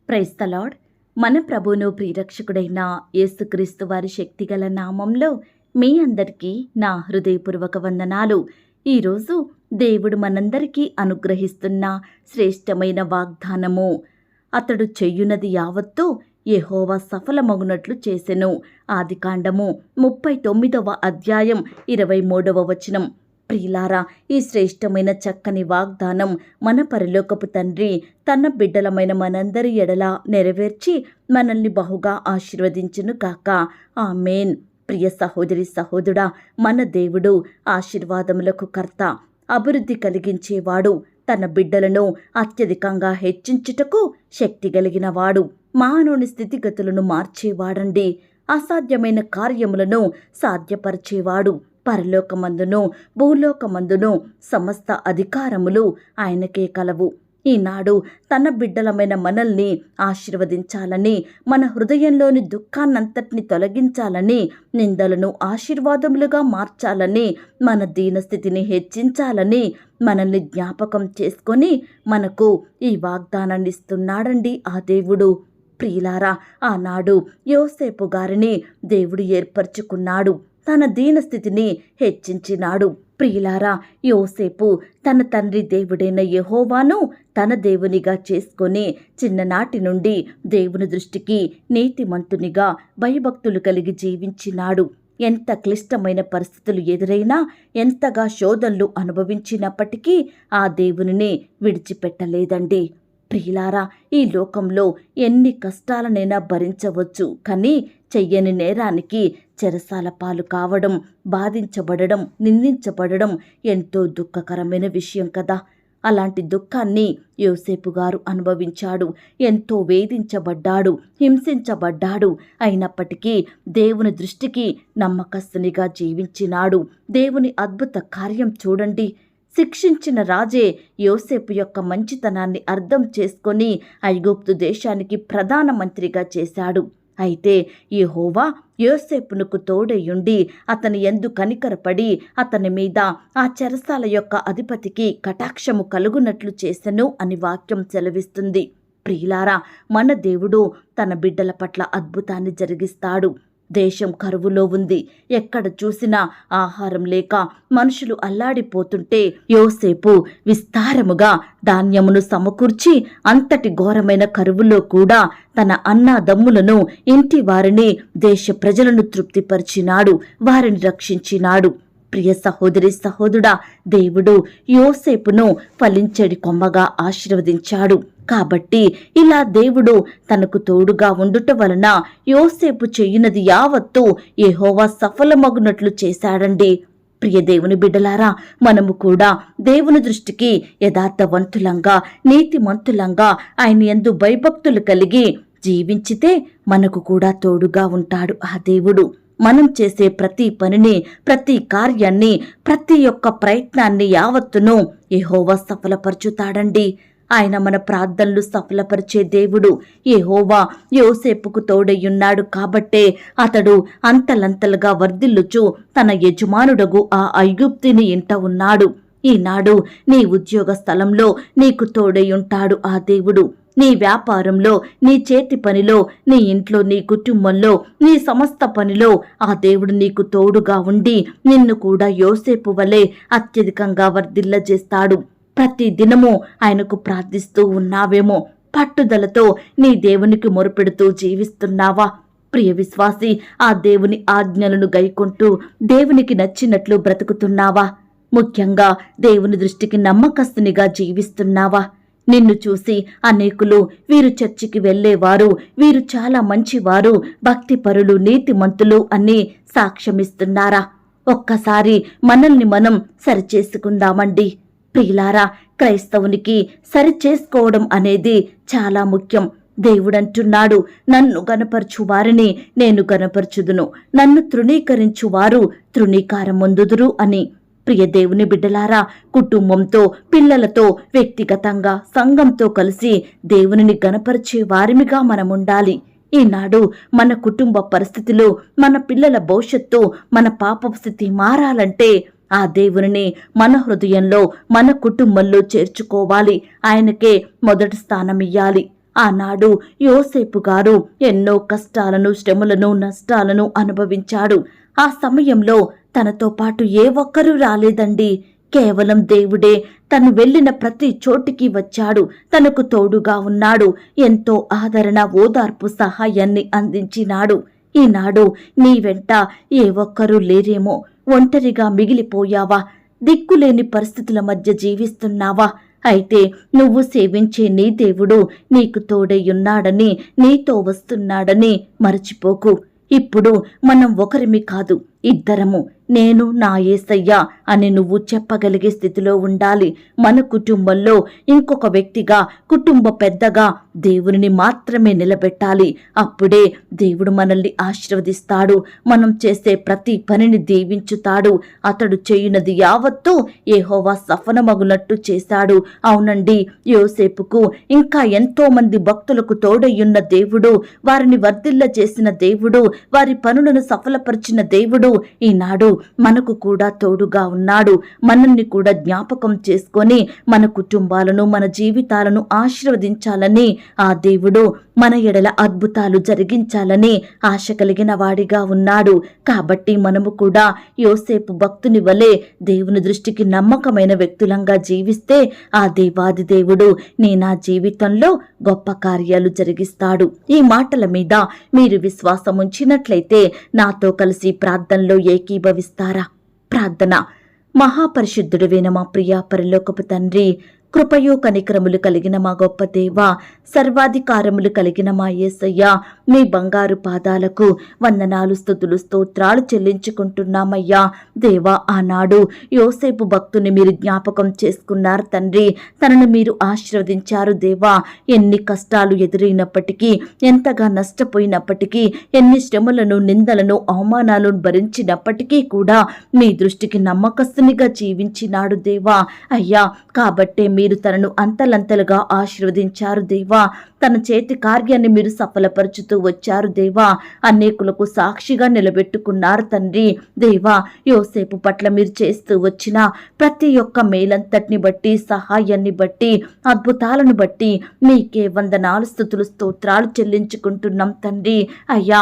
Praise the lord. మన ప్రభువును ప్రియరక్షకుడైన యేసుక్రీస్తు వారి శక్తిగల నామంలో మీ అందరికీ నా హృదయపూర్వక వందనాలు. ఈరోజు దేవుడు మనందరికీ అనుగ్రహిస్తున్న శ్రేష్టమైన వాగ్దానము, అతడు చెయ్యునది యావత్తూ యెహోవా సఫలమగునట్లు చేసెను. ఆదికాండము 39వ అధ్యాయం 23వ వచనం. ప్రియులారా, ఈ శ్రేష్టమైన చక్కని వాగ్దానం మన పరలోకపు తండ్రి తన బిడ్డలమైన మనందరి ఎడల నెరవేర్చి మనల్ని బహుగా ఆశీర్వదించును కాక. ఆమేన్. ప్రియ సహోదరి సహోదరుడా, మన దేవుడు ఆశీర్వాదములకు కర్త, అభివృద్ధి కలిగించేవాడు, తన బిడ్డలను అత్యధికంగా హెచ్చించుటకు శక్తి కలిగిన వాడు, మానవుని స్థితిగతులను మార్చేవాడండి. అసాధ్యమైన కార్యములను సాధ్యపరిచేవాడు. పరలోకమందును భూలోకమందును సమస్త అధికారములు ఆయనకే కలవు. ఈనాడు తన బిడ్డలమైన మనల్ని ఆశీర్వదించాలని, మన హృదయంలోని దుఃఖాన్నంతటిని తొలగించాలని, నిందలను ఆశీర్వాదములుగా మార్చాలని, మన దీనస్థితిని హెచ్చించాలని మనల్ని జ్ఞాపకం చేసుకొని మనకు ఈ వాగ్దానాన్ని ఇస్తున్నాడండి ఆ దేవుడు. ప్రియులారా, ఆనాడు యోసేపు గారిని దేవుడు ఏర్పరచుకున్నాడు, తన దీనస్థితిని హెచ్చించినాడు. ప్రియులారా, యోసేపు తన తండ్రి దేవుడైన యెహోవాను తన దేవునిగా చేసుకొని చిన్ననాటి నుండి దేవుని దృష్టికి నీతిమంతునిగా భయభక్తులు కలిగి జీవించినాడు. ఎంత క్లిష్టమైన పరిస్థితులు ఎదురైనా, ఎంతగా శోధనలు అనుభవించినప్పటికీ ఆ దేవునిని విడిచిపెట్టలేదండి. ప్రియులారా, ఈ లోకంలో ఎన్ని కష్టాలనైనా భరించవచ్చు, కానీ చెయ్యని నేరానికి చెరసాల పాలు కావడం, బాధించబడడం, నిందించబడడం ఎంతో దుఃఖకరమైన విషయం కదా. అలాంటి దుఃఖాన్ని యోసేపు గారు అనుభవించాడు. ఎంతో వేధించబడ్డాడు, హింసించబడ్డాడు. అయినప్పటికీ దేవుని దృష్టికి నమ్మకస్తునిగా జీవించినాడు. దేవుని అద్భుత కార్యం చూడండి. శిక్షించిన రాజే యోసేపు యొక్క మంచితనాన్ని అర్థం చేసుకొని ఐగుప్తు దేశానికి ప్రధానమంత్రిగా చేశాడు. అయితే యెహోవా యోసేపునకు తోడయుండి అతని యందు కనికరపడి అతని మీద ఆ చెరసాల యొక్క అధిపతికి కటాక్షము కలుగునట్లు చేసెను అని వాక్యం సెలవిస్తుంది. ప్రియులారా, మన దేవుడు తన బిడ్డల పట్ల అద్భుతాన్ని జరిగిస్తాడు. దేశం కరువులో ఉంది. ఎక్కడ చూసినా ఆహారం లేక మనుషులు అల్లాడిపోతుంటే యోసేపు విస్తారముగా ధాన్యమును సమకూర్చి అంతటి ఘోరమైన కరువులో కూడా తన అన్నాదమ్ములను, ఇంటి వారిని, దేశ ప్రజలను తృప్తిపరిచినాడు, వారిని రక్షించినాడు. ప్రియ సహోదరి సహోదరుడా, దేవుడు యోసేపును ఫలించడి కొమ్మగా ఆశీర్వదించాడు. కాబట్టి ఇలా దేవుడు తనకు తోడుగా ఉండుట వలన యోసేపు చెయ్యునది యావత్తూ యెహోవా సఫలమగునట్లు చేశాడండి. ప్రియ దేవుని బిడ్డలారా, మనము కూడా దేవుని దృష్టికి యథార్థవంతులంగా, నీతిమంతులంగా, ఆయన యందు భయభక్తులు కలిగి జీవించితే మనకు కూడా తోడుగా ఉంటాడు ఆ దేవుడు. మనం చేసే ప్రతి పనిని, ప్రతి కార్యాన్ని, ప్రతి ఒక్క ప్రయత్నాన్ని యావత్తును యెహోవా సఫలపరచుతాడండి. ఆయన మన ప్రార్థనలు సఫలపరిచే దేవుడు. యెహోవా యోసేపుకు తోడయ్యున్నాడు కాబట్టే అతడు అంతలంతలుగా వర్ధిల్లుచు తన యజమానుడగు ఆ ఐగుప్తుని ఇంట ఉన్నాడు. ఈనాడు నీ ఉద్యోగ స్థలంలో నీకు తోడయ్యుంటాడు ఆ దేవుడు. నీ వ్యాపారంలో, నీ చేతి పనిలో, నీ ఇంట్లో, నీ కుటుంబంలో, నీ సమస్త పనిలో ఆ దేవుడు నీకు తోడుగా ఉండి నిన్ను కూడా యోసేపు వలె అత్యధికంగా వర్ధిల్లజేస్తాడు. ప్రతి దినము ఆయనకు ప్రార్థిస్తూ ఉన్నావేమో, పట్టుదలతో నీ దేవునికి మొరపెడుతూ జీవిస్తున్నావా? ప్రియ విశ్వాసి, ఆ దేవుని ఆజ్ఞలను గైకొంటూ దేవునికి నచ్చినట్లు బ్రతుకుతున్నావా? ముఖ్యంగా దేవుని దృష్టికి నమ్మకస్తునిగా జీవిస్తున్నావా? నిన్ను చూసి అనేకులు వీరు చర్చికి వెళ్ళేవారు, వీరు చాలా మంచివారు, భక్తిపరులు, నీతిమంతులు అని సాక్ష్యమిస్తున్నారా? ఒక్కసారి మనల్ని మనం సరిచేసుకుందామండి. ప్రియులారా, క్రైస్తవునికి సరిచేసుకోవడం అనేది చాలా ముఖ్యం. దేవుడంటున్నాడు, నన్ను గనపరచు వారిని నేను గనపరచుదును, నన్ను తృణీకరించువారు తృణీకారమొందుదురు అని. ప్రియ దేవుని బిడ్డలారా, కుటుంబంతో, పిల్లలతో, వ్యక్తిగతంగా, సంఘంతో కలిసి దేవునిని గనపరిచే వారిమిగా మనముండాలి. ఈనాడు మన కుటుంబ పరిస్థితులు, మన పిల్లల భవిష్యత్తు, మన పాపపు స్థితి మారాలంటే ఆ దేవునిని మన హృదయంలో, మన కుటుంబంలో చేర్చుకోవాలి. ఆయనకే మొదటి స్థానం ఇయ్యాలి. ఆనాడు యోసేపు గారు ఎన్నో కష్టాలను, శ్రమలను, నష్టాలను అనుభవించాడు. ఆ సమయంలో తనతో పాటు ఏ ఒక్కరూ రాలేదండి. కేవలం దేవుడే తను వెళ్ళిన ప్రతి చోటికి వచ్చాడు. తనకు తోడుగా ఉన్నాడు. ఎంతో ఆదరణ, ఓదార్పు, సహాయాన్ని అందించినాడు. ఈనాడు నీ వెంట ఏ ఒక్కరూ లేరేమో, ఒంటరిగా మిగిలిపోయావా? దిక్కులేని పరిస్థితుల మధ్య జీవిస్తున్నావా? అయితే నువ్వు సేవించే నీ దేవుడు నీకు తోడయ్యున్నాడని, నీతో వస్తున్నాడని మరచిపోకు. ఇప్పుడు మనం ఒకరిమి కాదు, ఇద్దరము. నేను నా యేసయ్య అని నువ్వు చెప్పగలిగే స్థితిలో ఉండాలి. మన కుటుంబంలో ఇంకొక వ్యక్తిగా, కుటుంబ పెద్దగా దేవుని మాత్రమే నిలబెట్టాలి. అప్పుడే దేవుడు మనల్ని ఆశీర్వదిస్తాడు. మనం చేసే ప్రతి పనిని దీవించుతాడు. అతడు చేయునది యావత్తూ యెహోవా సఫలమగునట్టు చేశాడు. అవునండి, యోసేపుకు ఇంకా ఎంతో మంది భక్తులకు తోడయ్యున్న దేవుడు, వారిని వర్ధిల్ల చేసిన దేవుడు, వారి పనులను సఫలపరిచిన దేవుడు ఈనాడు మనకు కూడా తోడుగా ఉన్నాడు. మనల్ని కూడా జ్ఞాపకం చేసుకొని మన కుటుంబాలను, మన జీవితాలను ఆశీర్వదించాలని ఆ దేవుడు మన ఎడల అద్భుతాలు జరిగించాలని ఆశ కలిగిన వాడిగా ఉన్నాడు. కాబట్టి మనము కూడా యోసేపు భక్తుని వలె దేవుని దృష్టికి నమ్మకమైన వ్యక్తులంగా జీవిస్తే ఆ దేవాది దేవుడు నా జీవితంలో గొప్ప కార్యాలు జరిగిస్తాడు. ఈ మాటల మీద మీరు విశ్వాసం ఉంచినట్లయితే నాతో కలిసి ప్రార్థనలో ఏకీభవిస్తారా? ప్రార్థన. మహాపరిశుద్ధుడైన మా ప్రియ పరలోకపు తండ్రి, కృపయో కనికరములు కలిగిన మా గొప్ప దేవ, సర్వాధికారములు కలిగిన మా యేసయ్య, మీ బంగారు పాదాలకు వందనాలు, స్తుతులు, స్తోత్రాలు చెల్లించుకుంటున్నామయ్యా. దేవా, ఆనాడు యోసేపు భక్తుని మీరు జ్ఞాపకం చేసుకున్నారు తండ్రి. తనను మీరు ఆశీర్వదించారు దేవా. ఎన్ని కష్టాలు ఎదురైనప్పటికీ, ఎంతగా నష్టపోయినప్పటికీ, ఎన్ని శ్రమలను, నిందలను, అవమానాలను భరించినప్పటికీ కూడా మీ దృష్టికి నమ్మకస్తునిగా జీవించినాడు దేవా. అయ్యా, కాబట్టే మీరు తనను అంతలంతలుగా ఆశీర్వదించారు దేవా. తన చేతి కార్యాన్ని మీరు సఫలపరుచుతూ వచ్చారు దేవా. అనేకులకు సాక్షిగా నిలబెట్టుకున్నారు తండ్రి. దేవా, యోసేపు పట్ల మీరు చేస్తూ వచ్చిన ప్రతి ఒక్క మేలంతటిని బట్టి, సహాయాన్ని బట్టి, అద్భుతాలను బట్టి మీకే వందనాలు, స్తుతులు, స్తోత్రాలు చెల్లించుకుంటున్నాం తండ్రి. అయ్యా,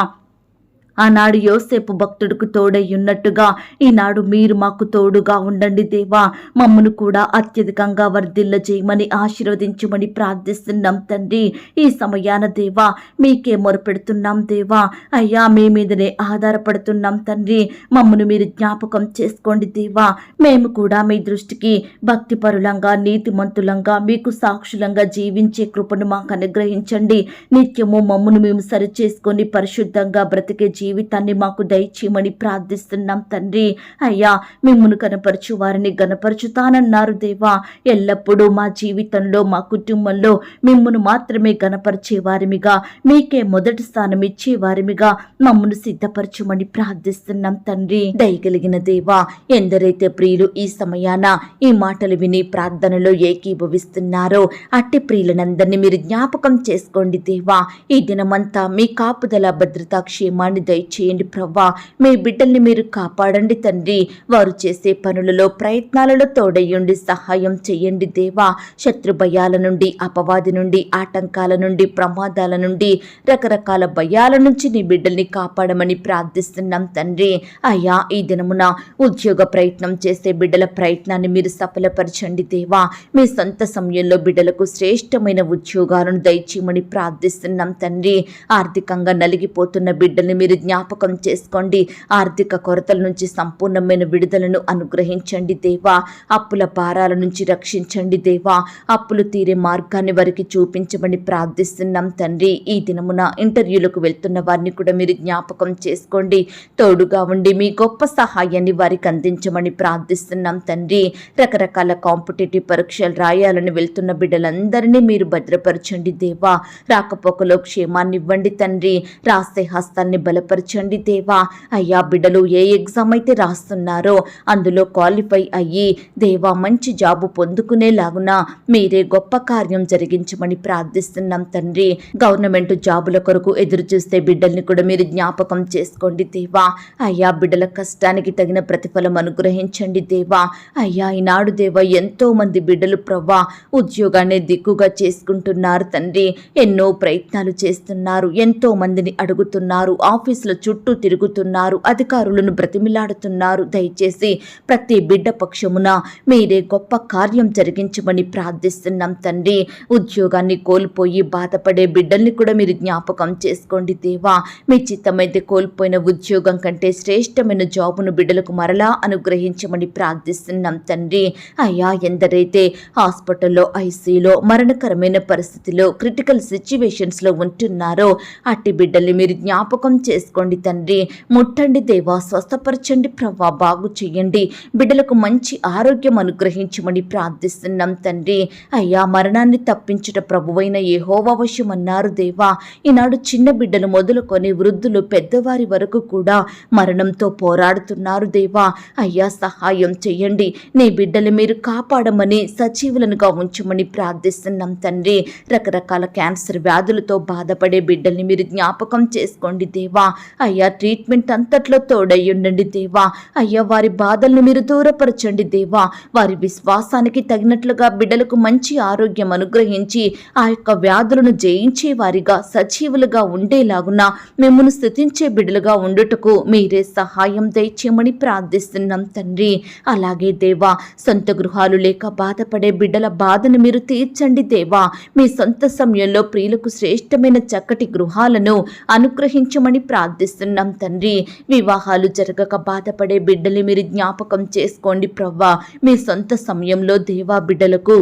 ఆనాడు యోసేపు భక్తుడికి తోడయ్యున్నట్టుగా ఈనాడు మీరు మాకు తోడుగా ఉండండి దేవా. మమ్మను కూడా అత్యధికంగా వర్ధిల్ల చేయమని, ఆశీర్వదించమని ప్రార్థిస్తున్నాం తండ్రి. ఈ సమయాన దేవా మీకే మొరపెడుతున్నాం దేవా. అయ్యా, మీ మీదనే ఆధారపడుతున్నాం తండ్రి. మమ్మను మీరు జ్ఞాపకం చేసుకోండి దేవా. మేము కూడా మీ దృష్టికి భక్తిపరులంగా, నీతిమంతులంగా, మీకు సాక్షులంగా జీవించే కృపను మాకు అనుగ్రహించండి. నిత్యము మమ్మను మేము సరిచేసుకొని పరిశుద్ధంగా బ్రతికే జీవితాన్ని మాకు దయచేయమని ప్రార్థిస్తున్నాం తండ్రి. అయ్యా, మిమ్మును కనపరచు వారిని గనపరచుతానన్నారు దేవా. ఎల్లప్పుడూ మా జీవితంలో, మా కుటుంబంలో మిమ్మును మాత్రమే గనపరిచే వారిమిగా, మీకే మొదటి స్థానం ఇచ్చే వారిమిగా మమ్మను సిద్ధపరచుమని ప్రార్థిస్తున్నాం తండ్రి. దయగలిగిన దేవా, ఎందరైతే ప్రియులు ఈ సమయాన ఈ మాటలు విని ప్రార్థనలో ఏకీభవిస్తున్నారో అట్టి ప్రియులనందరినీ మీరు జ్ఞాపకం చేసుకోండి దేవా. ఈ దినమంతా మీ కాపుదల, భద్రతా, క్షేమాన్ని దయచేయండి ప్రవ్వా. మీ బిడ్డల్ని మీరు కాపాడండి తండ్రి. వారు చేసే పనులలో, ప్రయత్నాలలో తోడయ్యండి, సహాయం చేయండి దేవా. శత్రు భయాల నుండి, అపవాది నుండి, ఆటంకాల నుండి, ప్రమాదాల నుండి, రకరకాల భయాల నుంచి నీ బిడ్డల్ని కాపాడమని ప్రార్థిస్తున్నాం తండ్రి. అయ్యా, ఈ దినమున ఉద్యోగ ప్రయత్నం చేసే బిడ్డల ప్రయత్నాన్ని మీరు సఫలపరచండి దేవా. మీ సొంత సమయంలో బిడ్డలకు శ్రేష్టమైన ఉద్యోగాలను దయచేయమని ప్రార్థిస్తున్నాం తండ్రి. ఆర్థికంగా నలిగిపోతున్న బిడ్డల్ని మీరు జ్ఞాపకం చేసుకోండి. ఆర్థిక కొరతల నుంచి సంపూర్ణమైన విడుదలను అనుగ్రహించండి దేవా. అప్పుల భారాల నుంచి రక్షించండి దేవా. అప్పులు తీరే మార్గాన్ని వారికి చూపించమని ప్రార్థిస్తున్నాం తండ్రి. ఈ దినమున ఇంటర్వ్యూలకు వెళ్తున్న వారిని కూడా మీరు జ్ఞాపకం చేసుకోండి. తోడుగా ఉండి మీ గొప్ప సహాయాన్ని వారికి అందించమని ప్రార్థిస్తున్నాం తండ్రి. రకరకాల కాంపిటేటివ్ పరీక్షలు రాయాలని వెళ్తున్న బిడ్డలందరినీ మీరు భద్రపరచండి దేవా. రాకపోకలో క్షేమాన్ని ఇవ్వండి తండ్రి. రాసే హస్తాన్ని బలపరచండి సిద్ధపరచండి దేవా. అయ్యా బిడ్డలు ఏ ఎగ్జామ్ అయితే రాస్తున్నారో అందులో క్వాలిఫై అయ్యి దేవా మంచి జాబు పొందుకునేలాగున మీరే గొప్ప కార్యం జరిగించమని ప్రార్థిస్తున్నాం తండ్రి. గవర్నమెంట్ జాబుల కొరకు ఎదురు చూస్తే బిడ్డల్ని కూడా మీరు జ్ఞాపకం చేసుకోండి దేవా. అయ్యా బిడ్డల కష్టానికి తగిన ప్రతిఫలం అనుగ్రహించండి దేవా. అయ్యా ఈనాడు దేవా ఎంతో మంది బిడ్డలు ప్రవ్వా ఉద్యోగాన్ని దిక్కుగా చేసుకుంటున్నారు తండ్రి. ఎన్నో ప్రయత్నాలు చేస్తున్నారు, ఎంతో మందిని అడుగుతున్నారు, ఆఫీసుల చుట్టూ తిరుగుతున్నారు, అధికారులను బ్రతిమిలాడుతున్నారు. దయచేసి ప్రతి బిడ్డ పక్షమున మీరే గొప్ప కార్యం జరిగించమని ప్రార్థిస్తున్నాం తండ్రి. ఉద్యోగాన్ని కోల్పోయి బాధపడే బిడ్డల్ని కూడా మీరు జ్ఞాపకం చేసుకోండి దేవా. మీ చిత్తమైతే కోల్పోయిన ఉద్యోగం కంటే శ్రేష్టమైన జాబును బిడ్డలకు మరలా అనుగ్రహించమని ప్రార్థిస్తున్నాం తండ్రి. అయ్యా ఎందరైతే హాస్పిటల్లో ఐసీలో మరణకరమైన పరిస్థితిలో క్రిటికల్ సిచ్యువేషన్స్లో ఉంటున్నారో అట్టి బిడ్డల్ని మీరు జ్ఞాపకం చేసుకోండి తండ్రి. ముట్టండి దేవా, స్వస్థపరచండి ప్రవ్వా, బాగు చేయండి. బిడ్డలకు మంచి ఆరోగ్యం అనుగ్రహించమని ప్రార్థిస్తున్నాం తండ్రి. అయ్యా మరణాన్ని తప్పించుట ప్రభువైన యెహోవా వశమన్నారు దేవా. ఈనాడు చిన్న బిడ్డలు మొదలుకొని వృద్ధులు పెద్దవారి వరకు కూడా మరణంతో పోరాడుతున్నారు దేవా. అయ్యా సహాయం చేయండి. నీ బిడ్డలు మీరు కాపాడమని సజీవులనుగా ఉంచమని ప్రార్థిస్తున్నాం తండ్రి. రకరకాల క్యాన్సర్ వ్యాధులతో బాధపడే బిడ్డల్ని మీరు జ్ఞాపకం చేసుకోండి దేవా. అయ్యా ట్రీట్మెంట్ అంతట్లో తోడయ్యుండండి దేవా. అయ్యా వారి బాధల్ని మీరు దూరపరచండి దేవా. వారి విశ్వాసానికి తగినట్లుగా బిడ్డలకు మంచి ఆరోగ్యం అనుగ్రహించి ఆ యొక్క వ్యాధులను జయించే వారిగా సజీవులుగా ఉండేలాగున మిమ్మల్ని స్తుతించే బిడ్డలుగా ఉండుటకు మీరే సహాయం దయచేయమని ప్రార్థిస్తున్నాం తండ్రి. అలాగే దేవా సొంత గృహాలు లేక బాధపడే బిడ్డల బాధను మీరు తీర్చండి దేవా. మీ సొంత సమయంలో ప్రియులకు శ్రేష్టమైన చక్కటి గృహాలను అనుగ్రహించమని ప్రార్థిస్తున్నాం తండ్రి. వివాహాలు జరగక బాధపడే బిడ్డలు మీరు జ్ఞాపకం చేసుకోండి ప్రవ్వా. మీ సొంత సమయంలో దేవా బిడ్డలకు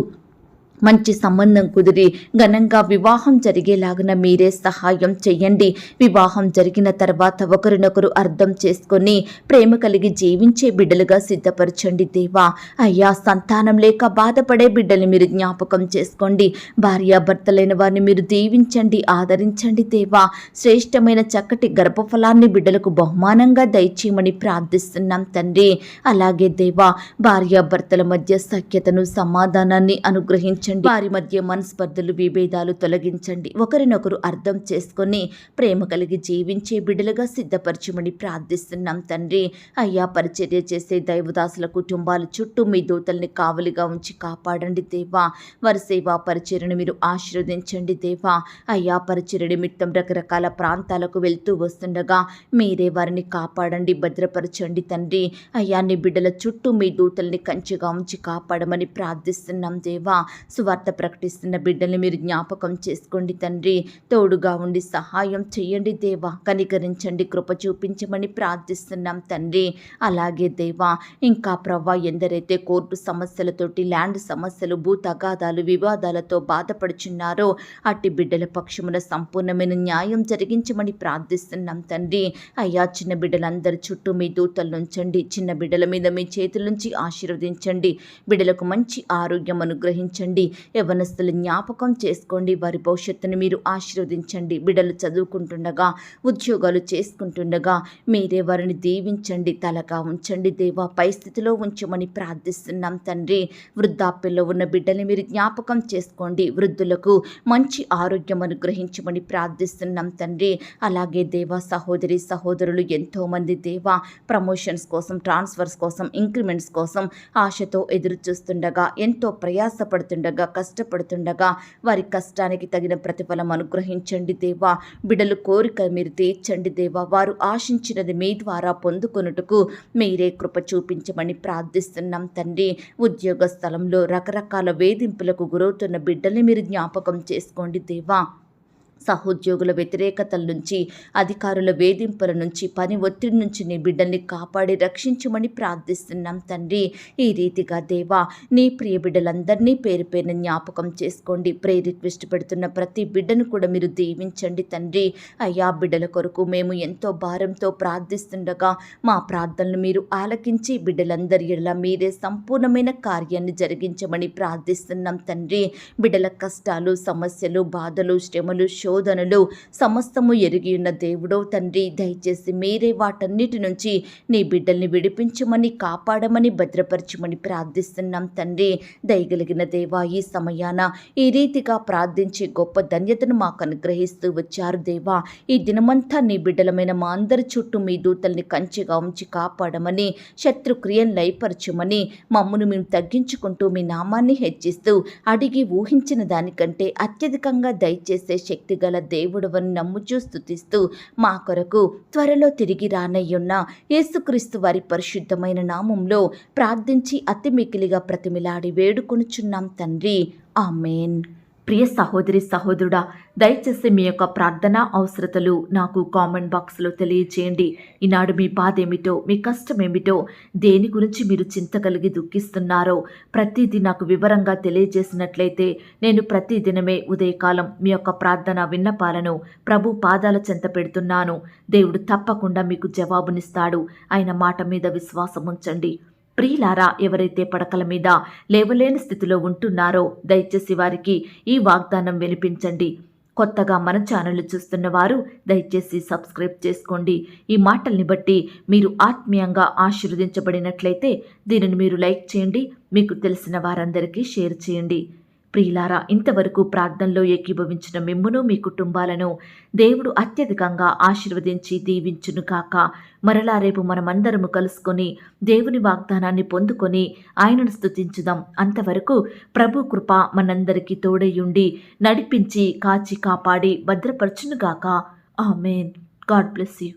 మంచి సంబంధం కుదిరి ఘనంగా వివాహం జరిగేలాగున మీరే సహాయం చెయ్యండి. వివాహం జరిగిన తర్వాత ఒకరినొకరు అర్థం చేసుకొని ప్రేమ కలిగి జీవించే బిడ్డలుగా సిద్ధపరచండి దేవా. అయ్యా సంతానం లేక బాధపడే బిడ్డలు మీరు జ్ఞాపకం చేసుకోండి. భార్యాభర్తలైన వారిని మీరు దీవించండి, ఆదరించండి దేవా. శ్రేష్టమైన చక్కటి గర్భఫలాన్ని బిడ్డలకు బహుమానంగా దయచేయమని ప్రార్థిస్తున్నాం తండ్రి. అలాగే దేవా భార్యాభర్తల మధ్య సఖ్యతను సమాధానాన్ని అనుగ్రహించండి. వారి మధ్య మనస్పర్ధలు విభేదాలు తొలగించండి. ఒకరినొకరు అర్థం చేసుకొని ప్రేమ కలిగి జీవించే బిడ్డలుగా సిద్ధపరచమని ప్రార్థిస్తున్నాం తండ్రి. అయ్యా పరిచర్య చేసే దైవదాసుల కుటుంబాల చుట్టూ మీ దూతల్ని కావలిగా ఉంచి కాపాడండి దేవా. వారి సేవా పరిచర్యను మీరు ఆశీర్వదించండి దేవా. అయ్యా పరిచర్య నిమిత్తం రకరకాల ప్రాంతాలకు వెళ్తూ వస్తుండగా మీరే వారిని కాపాడండి, భద్రపరచండి తండ్రి. అయ్యా నీ బిడ్డల చుట్టూ మీ దూతల్ని కంచెగా ఉంచి కాపాడమని ప్రార్థిస్తున్నాం దేవా. సువార్త ప్రకటిస్తున్న బిడ్డల్ని మీరు జ్ఞాపకం చేసుకోండి తండ్రి. తోడుగా ఉండి సహాయం చెయ్యండి దేవా. కనికరించండి, కృప చూపించమని ప్రార్థిస్తున్నాం తండ్రి. అలాగే దేవా ఇంకా ప్రవ్వా ఎందరైతే కోర్టు సమస్యలతోటి ల్యాండ్ సమస్యలు, భూ తగాదాలు, వివాదాలతో బాధపడుచున్నారో అట్టి బిడ్డల పక్షమున సంపూర్ణమైన న్యాయం జరిగించమని ప్రార్థిస్తున్నాం తండ్రి. అయ్యా చిన్న బిడ్డలందరి చుట్టూ మీ దూతలు ఉంచండి. చిన్న బిడ్డల మీద మీ చేతుల నుంచి ఆశీర్వదించండి. బిడ్డలకు మంచి ఆరోగ్యం అనుగ్రహించండి. యవ్వనస్తులు జ్ఞాపకం చేసుకోండి. వారి భవిష్యత్తును మీరు ఆశీర్వదించండి. బిడ్డలు చదువుకుంటుండగా, ఉద్యోగాలు చేసుకుంటుండగా మీరే వారిని దీవించండి, తలగా ఉంచండి దేవా. పై స్థితిలో ఉంచమని ప్రార్థిస్తున్నాం తండ్రి. వృద్ధాప్యంలో ఉన్న బిడ్డల్ని మీరు జ్ఞాపకం చేసుకోండి. వృద్ధులకు మంచి ఆరోగ్యం అనుగ్రహించమని ప్రార్థిస్తున్నాం తండ్రి. అలాగే దేవా సహోదరి సహోదరులు ఎంతోమంది దేవా ప్రమోషన్స్ కోసం, ట్రాన్స్ఫర్స్ కోసం, ఇంక్రిమెంట్స్ కోసం ఆశతో ఎదురు చూస్తుండగా, ఎంతో ప్రయాసపడుతుండగా, కష్టపడుతుండగా వారి కష్టానికి తగిన ప్రతిఫలం అనుగ్రహించండి దేవా. బిడ్డలు కోరిక మీరు తీర్చండి దేవా. వారు ఆశించినది మీ ద్వారా పొందుకొనుటకు మీరే కృప చూపించమని ప్రార్థిస్తున్నాం తండ్రి. ఉద్యోగ స్థలంలో రకరకాల వేధింపులకు గురవుతున్న బిడ్డల్ని మీరు జ్ఞాపకం చేసుకోండి దేవా. సహోద్యోగుల వ్యతిరేకతల నుంచి, అధికారుల వేధింపుల నుంచి, పని ఒత్తిడి నుంచి నీ బిడ్డల్ని కాపాడి రక్షించమని ప్రార్థిస్తున్నాం తండ్రి. ఈ రీతిగా దేవా నీ ప్రియ బిడ్డలందరినీ పేరు పేరున జ్ఞాపకం చేసుకోండి. ప్రేయర్ రిక్వెస్ట్ పెడుతున్న ప్రతి బిడ్డను కూడా మీరు దీవించండి తండ్రి. అయ్యా బిడ్డల కొరకు మేము ఎంతో భారంతో ప్రార్థిస్తుండగా మా ప్రార్థనలు మీరు ఆలకించి బిడ్డలందరి ఎడల మీరే సంపూర్ణమైన కార్యాన్ని జరిగించమని ప్రార్థిస్తున్నాం తండ్రి. బిడ్డల కష్టాలు, సమస్యలు, బాధలు, శ్రమలు, శోధనలు సమస్తము ఎరిగి ఉన్న దేవుడో తండ్రి, దయచేసి మీరే వాటన్నిటి నుంచి నీ బిడ్డల్ని విడిపించమని, కాపాడమని, భద్రపరచమని ప్రార్థిస్తున్నాం తండ్రి. దయగలిగిన దేవా, ఈ సమయాన ఈ రీతిగా ప్రార్థించి గొప్ప ధన్యతను మాకు అనుగ్రహిస్తూ వచ్చారు దేవా. ఈ దినమంతా నీ బిడ్డలమైన మా అందరి చుట్టూ మీ దూతల్ని కంచెగా ఉంచి కాపాడమని, శత్రుక్రియను లయపరచమని, మమ్మను మేము తగ్గించుకుంటూ మీ నామాన్ని హెచ్చిస్తూ అడిగి ఊహించిన దానికంటే అత్యధికంగా దయచేసే శక్తిగల దేవుడవని నమ్ముచూ స్తుతిస్తూ మా కొరకు త్వరలో తిరిగి రానయ్యున్న యేసుక్రీస్తు వారి పరిశుద్ధమైన నామంలో ప్రార్థించి అతి మికిలిగా ప్రతిమిలాడి వేడుకొనుచున్నాం తండ్రి. ఆమేన్. ప్రియ సహోదరి సహోదరుడా, దయచేసి మీ యొక్క ప్రార్థన అవసరతలు నాకు కామెంట్ బాక్స్లో తెలియచేయండి. ఈనాడు మీ బాధ ఏమిటో, మీ కష్టం ఏమిటో, దేని గురించి మీరు చింత కలిగి దుఃఖిస్తున్నారో ప్రతిదీ నాకు వివరంగా తెలియజేసినట్లయితే నేను ప్రతిదినమే ఉదయకాలం మీ యొక్క ప్రార్థన విన్నపాలను ప్రభు పాదాల చెంత పెడుతున్నాను. దేవుడు తప్పకుండా మీకు జవాబునిస్తాడు. ఆయన మాట మీద విశ్వాసం ఉంచండి. ప్రియులారా, ఎవరైతే పడకల మీద లేవలేని స్థితిలో ఉంటున్నారో దయచేసి వారికి ఈ వాగ్దానం వినిపించండి. కొత్తగా మన ఛానల్ చూస్తున్న వారు దయచేసి సబ్స్క్రైబ్ చేసుకోండి. ఈ మాటల్ని బట్టి మీరు ఆత్మీయంగా ఆశీర్వదించబడినట్లయితే దీనిని మీరు లైక్ చేయండి, మీకు తెలిసిన వారందరికీ షేర్ చేయండి. ప్రియులారా, ఇంతవరకు ప్రార్థనలో ఏకీభవించిన మిమ్మును, మీ కుటుంబాలను దేవుడు అత్యధికంగా ఆశీర్వదించి దీవించును కాక. మరలా రేపు మనమందరము కలుసుకొని దేవుని వాగ్దానాన్ని పొందుకొని ఆయనను స్తుతించుదాం. అంతవరకు ప్రభు కృప మనందరికీ తోడయ్యుండి నడిపించి కాచి కాపాడి భద్రపరచునుగాక. ఆమేన్. God bless you.